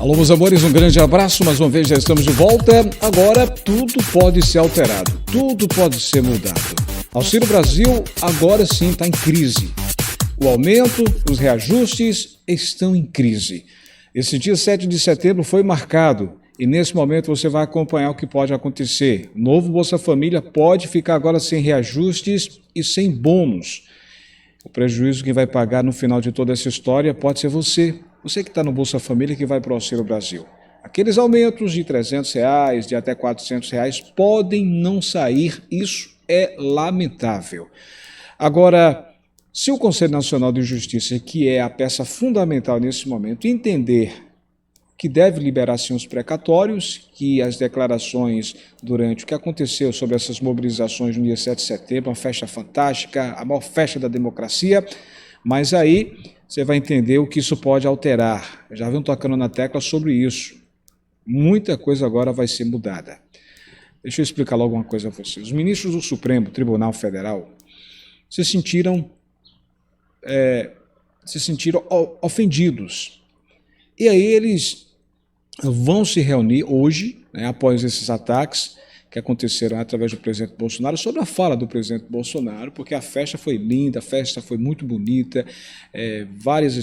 Alô, meus amores, um grande abraço. Mais uma vez já estamos de volta. Agora tudo pode ser alterado, tudo pode ser mudado. Auxílio Brasil agora sim está em crise. O aumento, os reajustes estão em crise. Esse dia 7 de setembro foi marcado e nesse momento você vai acompanhar o que pode acontecer. O novo Bolsa Família pode ficar agora sem reajustes e sem bônus. O prejuízo que vai pagar no final de toda essa história pode ser você. Você que está no Bolsa Família que vai para o Auxílio Brasil. Aqueles aumentos de R$300, de até R$400 podem não sair, isso é lamentável. Agora, se o Conselho Nacional de Justiça, que é a peça fundamental nesse momento, entender que deve liberar sim os precatórios, que as declarações durante o que aconteceu sobre essas mobilizações no dia 7 de setembro, uma festa fantástica, a maior festa da democracia, mas aí você vai entender o que isso pode alterar. Já venho tocando na tecla sobre isso. Muita coisa agora vai ser mudada. Deixa eu explicar logo uma coisa a vocês. Os ministros do Supremo Tribunal Federal se sentiram ofendidos. E aí eles vão se reunir hoje, após esses ataques que aconteceram através do presidente Bolsonaro, sobre a fala do presidente Bolsonaro, porque a festa foi linda, a festa foi muito bonita, várias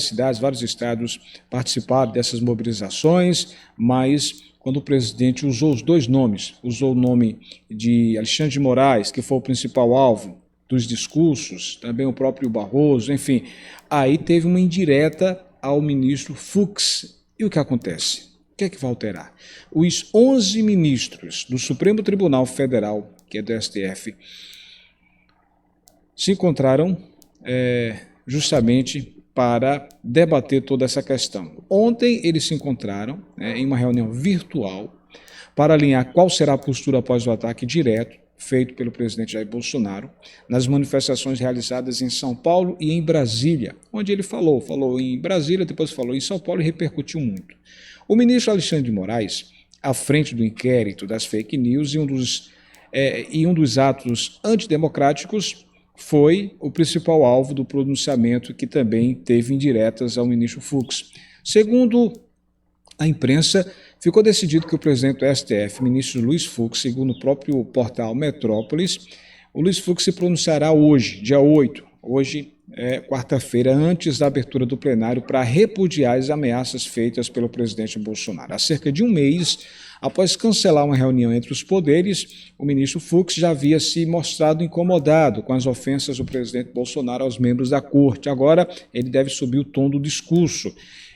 cidades, vários estados participaram dessas mobilizações, mas quando o presidente usou os dois nomes, usou o nome de Alexandre de Moraes, que foi o principal alvo dos discursos, também o próprio Barroso, enfim, aí teve uma indireta ao ministro Fux. E o que acontece? O que é que vai alterar? Os 11 ministros do Supremo Tribunal Federal, que é do STF, se encontraram justamente para debater toda essa questão. Ontem eles se encontraram em uma reunião virtual para alinhar qual será a postura após o ataque direto feito pelo presidente Jair Bolsonaro nas manifestações realizadas em São Paulo e em Brasília, onde ele falou em Brasília, depois falou em São Paulo e repercutiu muito. O ministro Alexandre de Moraes, à frente do inquérito das fake news e um dos atos antidemocráticos, foi o principal alvo do pronunciamento que também teve indiretas ao ministro Fux. Segundo a imprensa, ficou decidido que o presidente do STF, ministro Luiz Fux, segundo o próprio portal Metrópolis, o Luiz Fux se pronunciará hoje, dia 8, hoje é quarta-feira, antes da abertura do plenário, para repudiar as ameaças feitas pelo presidente Bolsonaro. Há cerca de um mês, após cancelar uma reunião entre os poderes, o ministro Fux já havia se mostrado incomodado com as ofensas do presidente Bolsonaro aos membros da corte. Agora, ele deve subir o tom do discurso.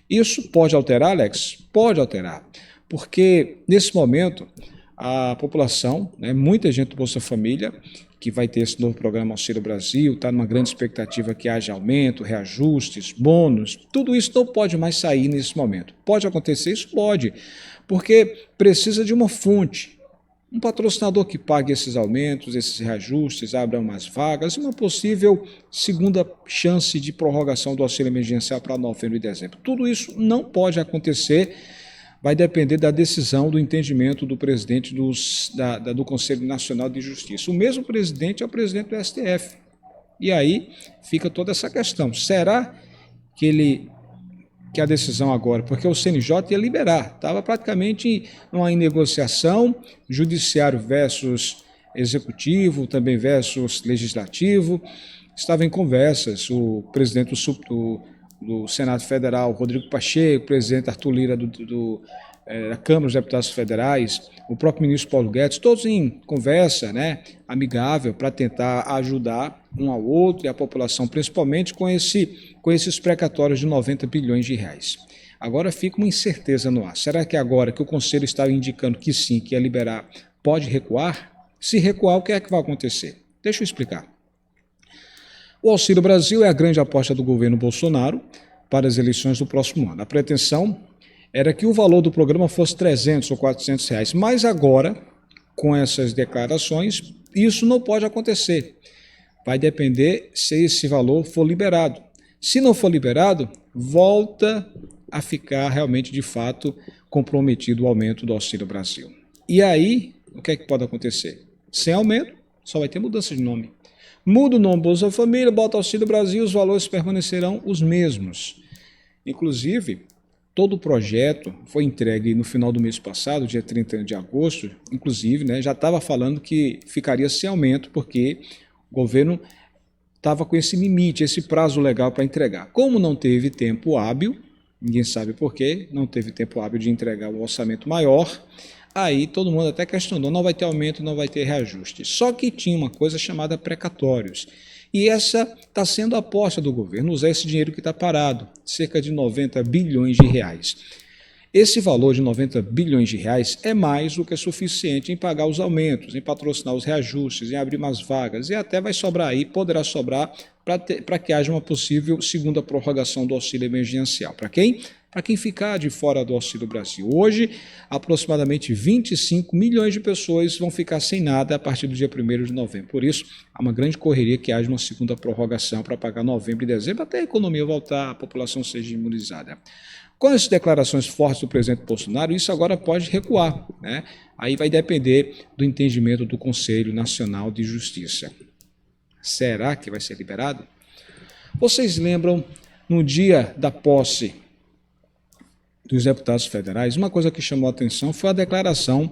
Isso pode alterar, Alex? Pode alterar, porque nesse momento a população, muita gente do Bolsa Família, que vai ter esse novo programa Auxílio Brasil, está numa grande expectativa que haja aumento, reajustes, bônus, tudo isso não pode mais sair nesse momento. Pode acontecer? Isso pode, porque precisa de uma fonte, um patrocinador que pague esses aumentos, esses reajustes, abra umas vagas e uma possível segunda chance de prorrogação do auxílio emergencial para novembro e dezembro. Tudo isso não pode acontecer, vai depender da decisão, do entendimento do presidente do Conselho Nacional de Justiça. O mesmo presidente é o presidente do STF. E aí fica toda essa questão. Será que a decisão agora, porque o CNJ ia liberar, estava praticamente em negociação, judiciário versus executivo, também versus legislativo, estava em conversas, o presidente do Senado Federal, Rodrigo Pacheco, o presidente Arthur Lira da Câmara dos Deputados Federais, o próprio ministro Paulo Guedes, todos em conversa amigável para tentar ajudar um ao outro e a população, principalmente com esses precatórios de 90 bilhões de reais. Agora fica uma incerteza no ar. Será que agora que o Conselho está indicando que sim, que ia liberar, pode recuar? Se recuar, o que é que vai acontecer? Deixa eu explicar. O Auxílio Brasil é a grande aposta do governo Bolsonaro para as eleições do próximo ano. A pretensão era que o valor do programa fosse R$300 ou R$400, mas agora, com essas declarações, isso não pode acontecer. Vai depender se esse valor for liberado. Se não for liberado, volta a ficar realmente, de fato, comprometido o aumento do Auxílio Brasil. E aí, o que é que pode acontecer? Sem aumento, só vai ter mudança de nome. Muda o nome Bolsa Família, bota Auxílio Brasil, os valores permanecerão os mesmos. Inclusive, todo o projeto foi entregue no final do mês passado, dia 30 de agosto, inclusive, né, já estava falando que ficaria sem aumento, porque o governo estava com esse limite, esse prazo legal para entregar. Como não teve tempo hábil, ninguém sabe por quê, não teve tempo hábil de entregar o orçamento maior, aí todo mundo até questionou, não vai ter aumento, não vai ter reajuste. Só que tinha uma coisa chamada precatórios. E essa está sendo a aposta do governo, usar esse dinheiro que está parado, cerca de 90 bilhões de reais. Esse valor de 90 bilhões de reais é mais do que suficiente em pagar os aumentos, em patrocinar os reajustes, em abrir mais vagas, e até vai sobrar aí, poderá sobrar para que haja uma possível segunda prorrogação do auxílio emergencial. Para quem? Para quem ficar de fora do Auxílio Brasil. Hoje, aproximadamente 25 milhões de pessoas vão ficar sem nada a partir do dia 1º de novembro. Por isso, há uma grande correria que haja uma segunda prorrogação para pagar novembro e dezembro, até a economia voltar, a população seja imunizada. Com as declarações fortes do presidente Bolsonaro, isso agora pode recuar, né? Aí vai depender do entendimento do Conselho Nacional de Justiça. Será que vai ser liberado? Vocês lembram, no dia da posse dos deputados federais, uma coisa que chamou a atenção foi a declaração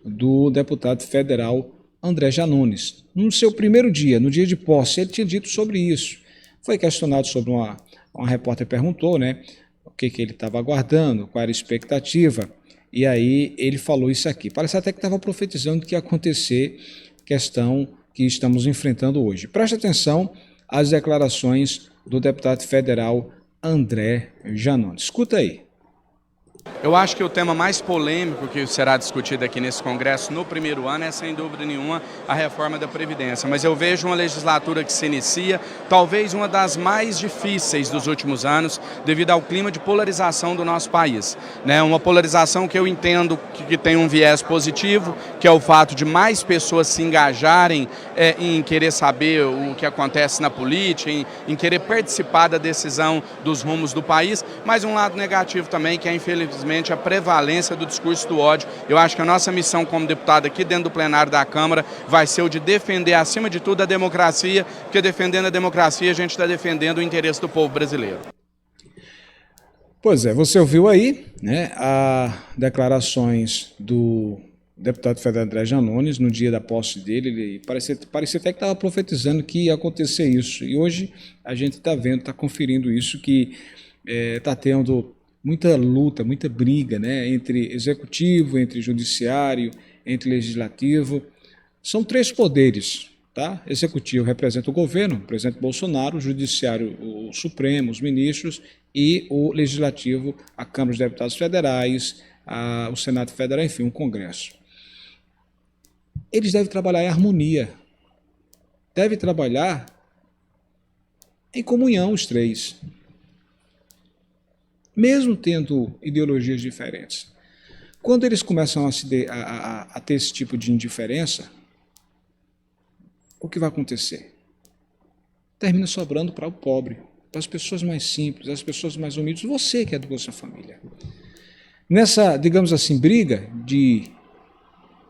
do deputado federal André Janones. No seu primeiro dia, no dia de posse, ele tinha dito sobre isso. Foi questionado sobre uma repórter perguntou, né, o que ele estava aguardando, qual era a expectativa, e aí ele falou isso aqui. Parece até que estava profetizando que ia acontecer questão que estamos enfrentando hoje. Preste atenção às declarações do deputado federal André Janones. Escuta aí. Eu acho que o tema mais polêmico que será discutido aqui nesse Congresso no primeiro ano é, sem dúvida nenhuma, a reforma da Previdência. Mas eu vejo uma legislatura que se inicia, talvez uma das mais difíceis dos últimos anos, devido ao clima de polarização do nosso país. Uma polarização que eu entendo que tem um viés positivo, que é o fato de mais pessoas se engajarem em querer saber o que acontece na política, em querer participar da decisão dos rumos do país, mas um lado negativo também, que é, infelizmente, a prevalência do discurso do ódio. Eu acho que a nossa missão como deputado aqui dentro do plenário da Câmara vai ser o de defender, acima de tudo, a democracia, porque defendendo a democracia a gente está defendendo o interesse do povo brasileiro. Pois é, você ouviu aí, né, as declarações do deputado federal André Janones no dia da posse dele. Ele parecia até que estava profetizando que ia acontecer isso. E hoje a gente está vendo, está conferindo isso, que está tendo muita luta, muita briga, né, entre executivo, entre judiciário, entre legislativo. São três poderes, tá? Executivo representa o governo, o presidente Bolsonaro, o judiciário, o Supremo, os ministros, e o legislativo, a Câmara dos Deputados Federais, o Senado Federal, enfim, o Congresso. Eles devem trabalhar em harmonia, devem trabalhar em comunhão os três, mesmo tendo ideologias diferentes. Quando eles começam a ter esse tipo de indiferença, o que vai acontecer? Termina sobrando para o pobre, para as pessoas mais simples, as pessoas mais humildes, você que é do Bolsa Família. Nessa, digamos assim, briga de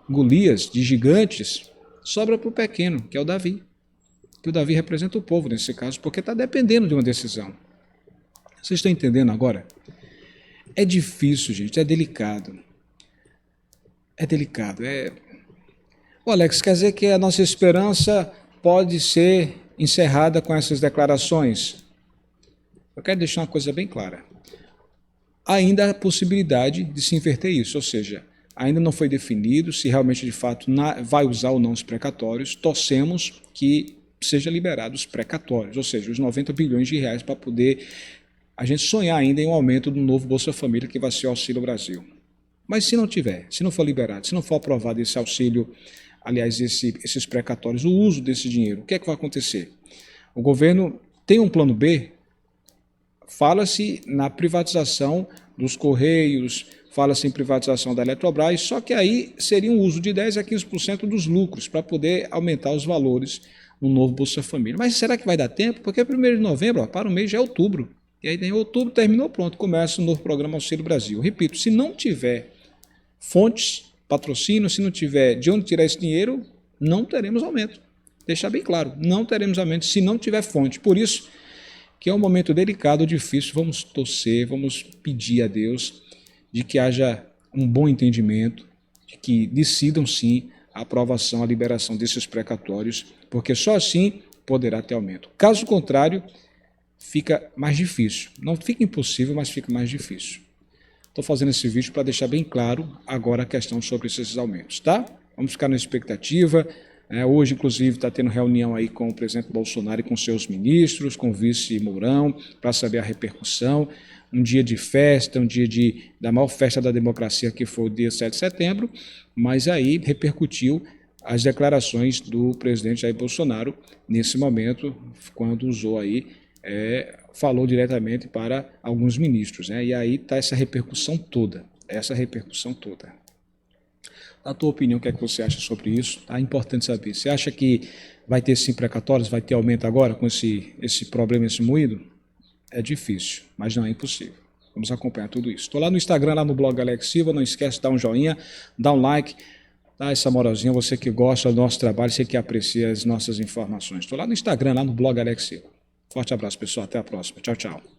Golias, de gigantes, sobra para o pequeno, que é o Davi. Que o Davi representa o povo nesse caso, porque está dependendo de uma decisão. Vocês estão entendendo agora? É difícil, gente, é delicado. É delicado. Ô Alex, quer dizer que a nossa esperança pode ser encerrada com essas declarações? Eu quero deixar uma coisa bem clara. Ainda há a possibilidade de se inverter isso, ou seja, ainda não foi definido se realmente, de fato, vai usar ou não os precatórios. Torcemos que seja liberados os precatórios, ou seja, os 90 bilhões de reais para poder a gente sonhar ainda em um aumento do novo Bolsa Família, que vai ser o Auxílio Brasil. Mas se não tiver, se não for liberado, se não for aprovado esse auxílio, aliás, esses precatórios, o uso desse dinheiro, o que é que vai acontecer? O governo tem um plano B? Fala-se na privatização dos Correios, fala-se em privatização da Eletrobras, só que aí seria um uso de 10% a 15% dos lucros para poder aumentar os valores no novo Bolsa Família. Mas será que vai dar tempo? Porque 1º de novembro, para o mês já é outubro. E aí em outubro terminou, pronto, começa o novo programa Auxílio Brasil. Repito, se não tiver fontes, patrocínio, se não tiver de onde tirar esse dinheiro, não teremos aumento. Deixar bem claro, não teremos aumento se não tiver fonte. Por isso que é um momento delicado, difícil. Vamos torcer, vamos pedir a Deus de que haja um bom entendimento, de que decidam sim a aprovação, a liberação desses precatórios, porque só assim poderá ter aumento. Caso contrário, fica mais difícil. Não fica impossível, mas fica mais difícil. Estou fazendo esse vídeo para deixar bem claro agora a questão sobre esses aumentos, tá? Vamos ficar na expectativa. Hoje, inclusive, está tendo reunião aí com o presidente Bolsonaro e com seus ministros, com o vice Mourão, para saber a repercussão. Um dia de festa, um dia da maior festa da democracia, que foi o dia 7 de setembro, mas aí repercutiu as declarações do presidente Jair Bolsonaro nesse momento, quando usou aí, falou diretamente para alguns ministros, né? E aí está essa repercussão toda, Na tua opinião, o que é que você acha sobre isso? É importante saber. Você acha que vai ter sim precatórios, vai ter aumento agora com esse problema, esse moído? É difícil, mas não é impossível. Vamos acompanhar tudo isso. Estou lá no Instagram, lá no blog Alex Silva. Não esquece de dar um joinha, dar um like, dá essa moralzinha. Você que gosta do nosso trabalho, você que aprecia as nossas informações. Estou lá no Instagram, lá no blog Alex Silva. Forte abraço, pessoal. Até a próxima. Tchau, tchau.